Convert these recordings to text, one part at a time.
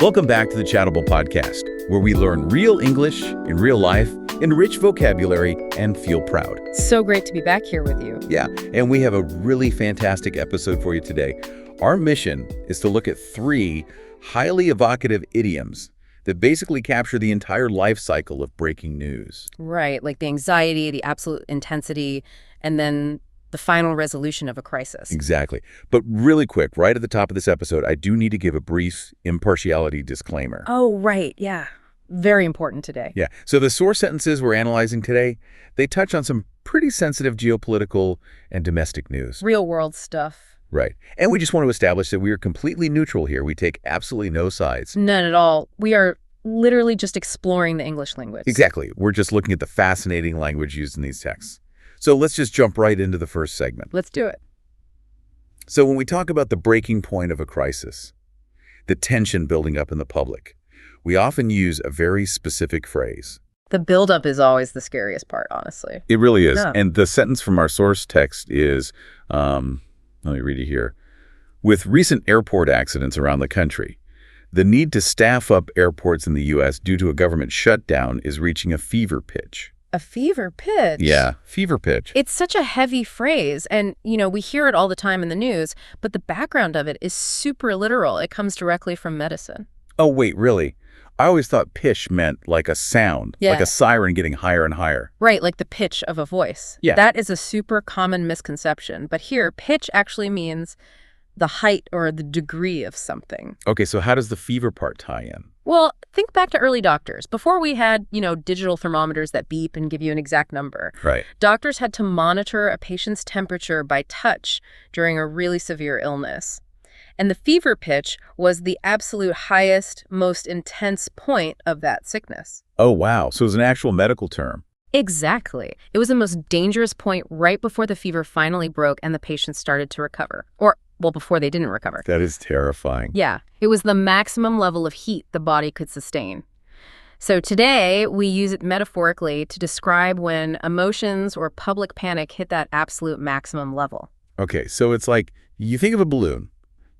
Welcome back to the Chattable podcast, where we learn real English in real life, enrich vocabulary, and feel proud. So great to be back here with you. Yeah, and we have a really fantastic episode for you today. Our mission is to look at 3 highly evocative idioms that basically capture the entire life cycle of breaking news. Right, like the anxiety, the absolute intensity, and then the final resolution of a crisis. Exactly. But really quick, right at the top of this episode, I do need to give a brief impartiality disclaimer. Oh, right, yeah. Very important today. Yeah. So the source sentences we're analyzing today, they touch on some pretty sensitive geopolitical and domestic news. Real world stuff. Right. And we just want to establish that we are completely neutral here. We take absolutely no sides. None at all. We are literally just exploring the English language. Exactly. We're just looking at the fascinating language used in these texts. So let's just jump right into the first segment. Let's do it. So when we talk about the breaking point of a crisis, the tension building up in the public, we often use a very specific phrase. The buildup is always the scariest part, honestly. It really is. Yeah. And the sentence from our source text is, let me read it here. With recent airport accidents around the country, the need to staff up airports in the U.S. due to a government shutdown is reaching a fever pitch. A fever pitch? Yeah, fever pitch. It's such a heavy phrase, and, we hear it all the time in the news, but the background of it is super literal. It comes directly from medicine. Oh, wait, really? I always thought pitch meant like a sound, Yeah. like a siren getting higher and higher. Right, like the pitch of a voice. Yeah. That is a super common misconception. But here, pitch actually means the height or the degree of something. Okay, so how does the fever part tie in? Well, think back to early doctors. Before we had, digital thermometers that beep and give you an exact number. Right. Doctors had to monitor a patient's temperature by touch during a really severe illness. And the fever pitch was the absolute highest, most intense point of that sickness. Oh, wow. So it's an actual medical term. Exactly. It was the most dangerous point right before the fever finally broke and the patient started to recover. Or, before they didn't recover. That is terrifying. Yeah, it was the maximum level of heat the body could sustain. So today, we use it metaphorically to describe when emotions or public panic hit that absolute maximum level. Okay, so it's like you think of a balloon.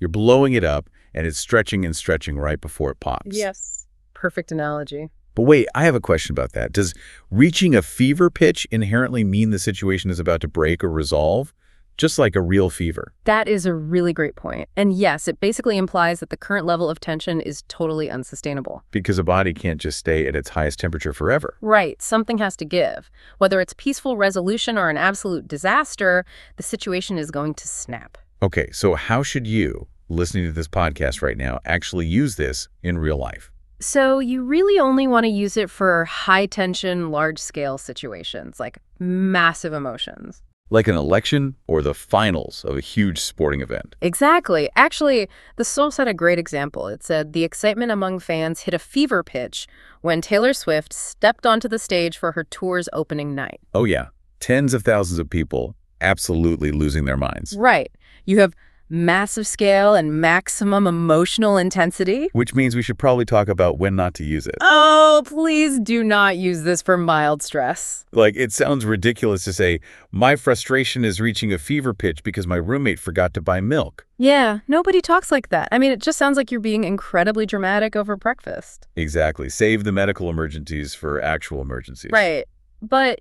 You're blowing it up, and it's stretching and stretching right before it pops. Yes. Perfect analogy. But wait, I have a question about that. Does reaching a fever pitch inherently mean the situation is about to break or resolve? Just like a real fever. That is a really great point. And yes, it basically implies that the current level of tension is totally unsustainable. Because a body can't just stay at its highest temperature forever. Right. Something has to give. Whether it's peaceful resolution or an absolute disaster, the situation is going to snap. Okay, so how should you, listening to this podcast right now, actually use this in real life? So you really only want to use it for high-tension, large-scale situations, like massive emotions. Like an election or the finals of a huge sporting event. Exactly. Actually, the source had a great example. It said the excitement among fans hit a fever pitch when Taylor Swift stepped onto the stage for her tour's opening night. Oh yeah, tens of thousands of people absolutely losing their minds. Right. You have massive scale and maximum emotional intensity. Which means we should probably talk about when not to use it. Oh, please do not use this for mild stress. Like, it sounds ridiculous to say, my frustration is reaching a fever pitch because my roommate forgot to buy milk. Yeah, nobody talks like that. I mean, it just sounds like you're being incredibly dramatic over breakfast. Exactly. Save the medical emergencies for actual emergencies. Right. But,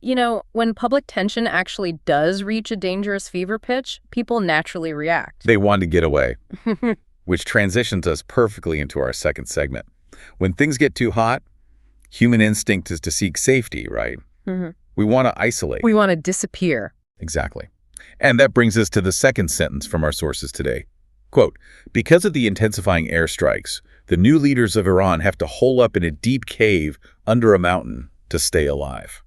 when public tension actually does reach a dangerous fever pitch, people naturally react. They want to get away, which transitions us perfectly into our second segment. When things get too hot, human instinct is to seek safety, right? Mm-hmm. We want to isolate. We want to disappear. Exactly. And that brings us to the second sentence from our sources today. Quote, because of the intensifying airstrikes, the new leaders of Iran have to hole up in a deep cave under a mountain to stay alive.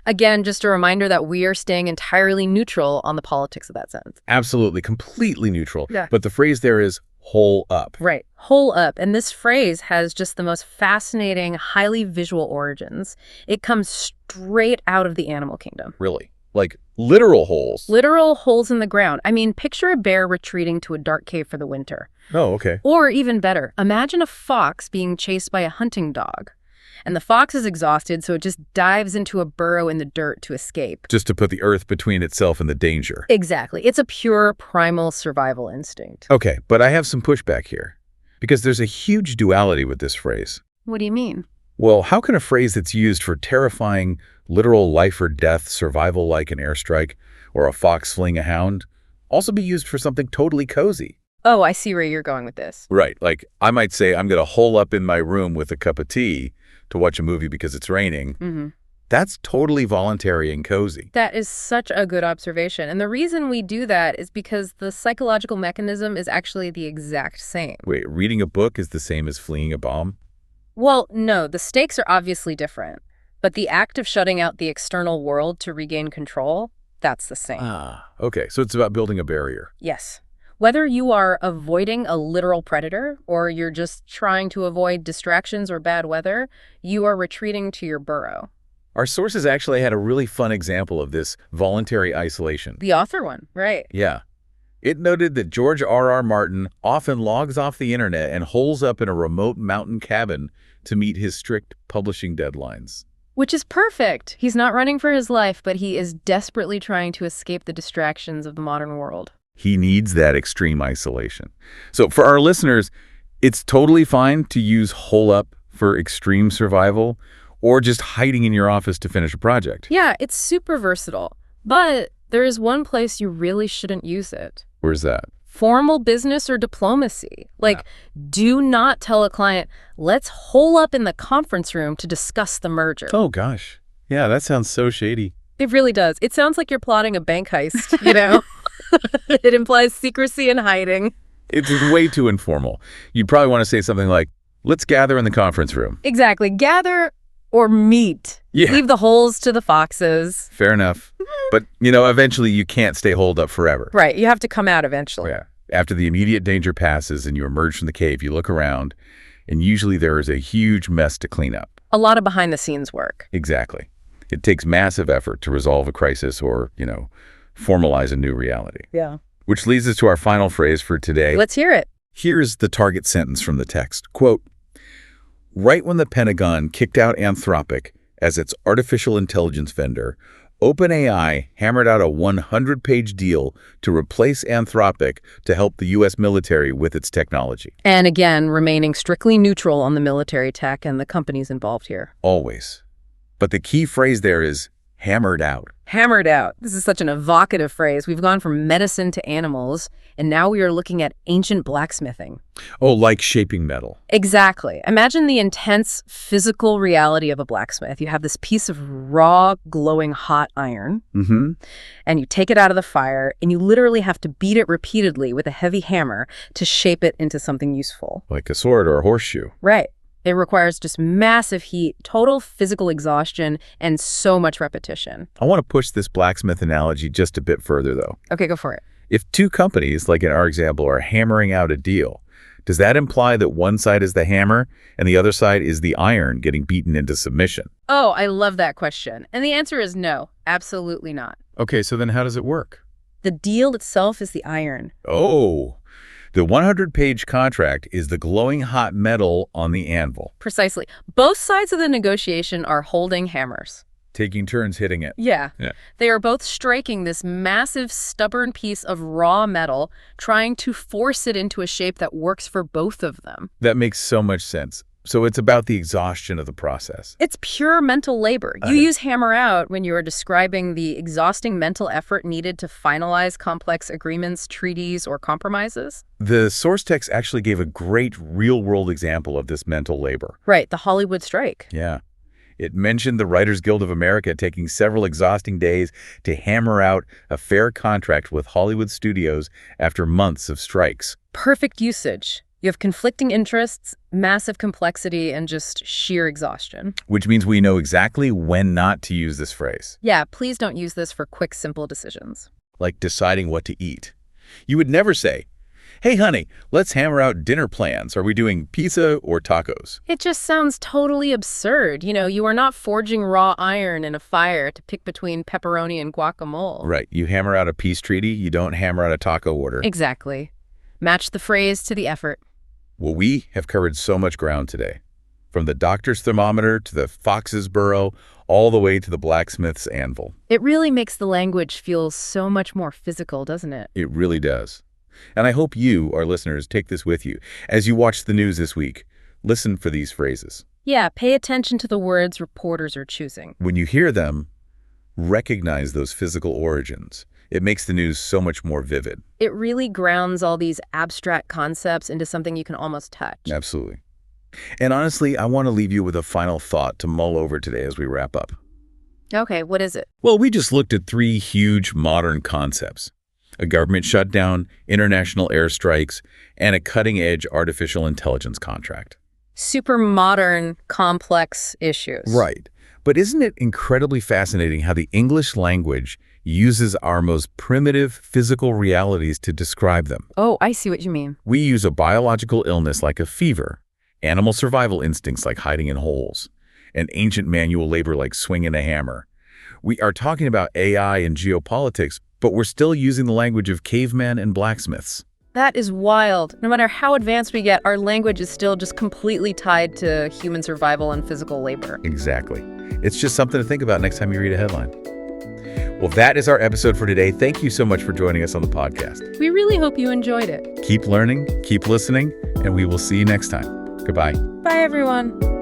Again, just a reminder that we are staying entirely neutral on the politics of that sentence. Absolutely, completely neutral. Yeah. But the phrase there is hole up. Right. Hole up. And this phrase has just the most fascinating, highly visual origins. It comes straight out of the animal kingdom. Really? Like literal holes? Literal holes in the ground. I mean, picture a bear retreating to a dark cave for the winter. Oh, okay. Or even better, imagine a fox being chased by a hunting dog. And the fox is exhausted, so it just dives into a burrow in the dirt to escape. Just to put the earth between itself and the danger. Exactly. It's a pure primal survival instinct. Okay, but I have some pushback here. Because there's a huge duality with this phrase. What do you mean? Well, how can a phrase that's used for terrifying, literal life or death survival like an airstrike or a fox fleeing a hound also be used for something totally cozy? Oh, I see where you're going with this. Right. Like, I might say I'm going to hole up in my room with a cup of tea to watch a movie because it's raining. Mm-hmm. That's totally voluntary and cozy. That is such a good observation. And the reason we do that is because the psychological mechanism is actually the exact same. Wait, reading a book is the same as fleeing a bomb? Well, no, the stakes are obviously different. But the act of shutting out the external world to regain control, that's the same. Ah, okay. So it's about building a barrier. Yes. Whether you are avoiding a literal predator or you're just trying to avoid distractions or bad weather, you are retreating to your burrow. Our sources actually had a really fun example of this voluntary isolation. The author one, right. Yeah. It noted that George R.R. Martin often logs off the internet and holes up in a remote mountain cabin to meet his strict publishing deadlines. Which is perfect. He's not running for his life, but he is desperately trying to escape the distractions of the modern world. He needs that extreme isolation. So for our listeners, it's totally fine to use hole up for extreme survival or just hiding in your office to finish a project. Yeah, it's super versatile. But there is one place you really shouldn't use it. Where's that? Formal business or diplomacy. Like, do not tell a client, let's hole up in the conference room to discuss the merger. Oh, gosh. Yeah, that sounds so shady. It really does. It sounds like you're plotting a bank heist, you know? It implies secrecy and hiding. It's way too informal. You'd probably want to say something like, let's gather in the conference room. Exactly. Gather or meet. Yeah. Leave the holes to the foxes. Fair enough. But, eventually you can't stay holed up forever. Right. You have to come out eventually. Yeah. After the immediate danger passes and you emerge from the cave, you look around, and usually there is a huge mess to clean up. A lot of behind-the-scenes work. Exactly. It takes massive effort to resolve a crisis or, formalize a new reality. Yeah. Which leads us to our final phrase for today. Let's hear it. Here's the target sentence from the text. Quote, right when the Pentagon kicked out Anthropic as its artificial intelligence vendor, OpenAI hammered out a 100-page deal to replace Anthropic to help the U.S. military with its technology. And again, remaining strictly neutral on the military tech and the companies involved here. Always. But the key phrase there is hammered out. Hammered out. This is such an evocative phrase. We've gone from medicine to animals, and now we are looking at ancient blacksmithing. Oh, like shaping metal. Exactly. Imagine the intense physical reality of a blacksmith. You have this piece of raw, glowing hot iron, and you take it out of the fire, and you literally have to beat it repeatedly with a heavy hammer to shape it into something useful. Like a sword or a horseshoe. Right. It requires just massive heat, total physical exhaustion, and so much repetition. I want to push this blacksmith analogy just a bit further, though. Okay, go for it. If two companies, like in our example, are hammering out a deal, does that imply that one side is the hammer and the other side is the iron getting beaten into submission? Oh, I love that question. And the answer is no, absolutely not. Okay, so then how does it work? The deal itself is the iron. Oh, the 100-page contract is the glowing hot metal on the anvil. Precisely. Both sides of the negotiation are holding hammers. Taking turns hitting it. Yeah. They are both striking this massive, stubborn piece of raw metal, trying to force it into a shape that works for both of them. That makes so much sense. So it's about the exhaustion of the process. It's pure mental labor. You use hammer out when you are describing the exhausting mental effort needed to finalize complex agreements, treaties, or compromises. The source text actually gave a great real-world example of this mental labor. Right, the Hollywood strike. Yeah. It mentioned the Writers Guild of America taking several exhausting days to hammer out a fair contract with Hollywood studios after months of strikes. Perfect usage. You have conflicting interests, massive complexity, and just sheer exhaustion. Which means we know exactly when not to use this phrase. Yeah, please don't use this for quick, simple decisions. Like deciding what to eat. You would never say, hey, honey, let's hammer out dinner plans. Are we doing pizza or tacos? It just sounds totally absurd. You are not forging raw iron in a fire to pick between pepperoni and guacamole. Right. You hammer out a peace treaty. You don't hammer out a taco order. Exactly. Match the phrase to the effort. Well, we have covered so much ground today. From the doctor's thermometer to the fox's burrow, all the way to the blacksmith's anvil. It really makes the language feel so much more physical, doesn't it? It really does. And I hope you, our listeners, take this with you. As you watch the news this week, listen for these phrases. Yeah, pay attention to the words reporters are choosing. When you hear them, recognize those physical origins. It makes the news so much more vivid. It really grounds all these abstract concepts into something you can almost touch. Absolutely. And honestly, I want to leave you with a final thought to mull over today as we wrap up. Okay, what is it? Well, we just looked at 3 huge modern concepts: a government shutdown, international airstrikes, and a cutting-edge artificial intelligence contract. Super modern, complex issues. Right. But isn't it incredibly fascinating how the English language uses our most primitive physical realities to describe them? Oh, I see what you mean. We use a biological illness like a fever, animal survival instincts like hiding in holes, and ancient manual labor like swinging a hammer. We are talking about AI and geopolitics, but we're still using the language of cavemen and blacksmiths. That is wild. No matter how advanced we get, our language is still just completely tied to human survival and physical labor. Exactly. It's just something to think about next time you read a headline. Well, that is our episode for today. Thank you so much for joining us on the podcast. We really hope you enjoyed it. Keep learning, keep listening, and we will see you next time. Goodbye. Bye, everyone.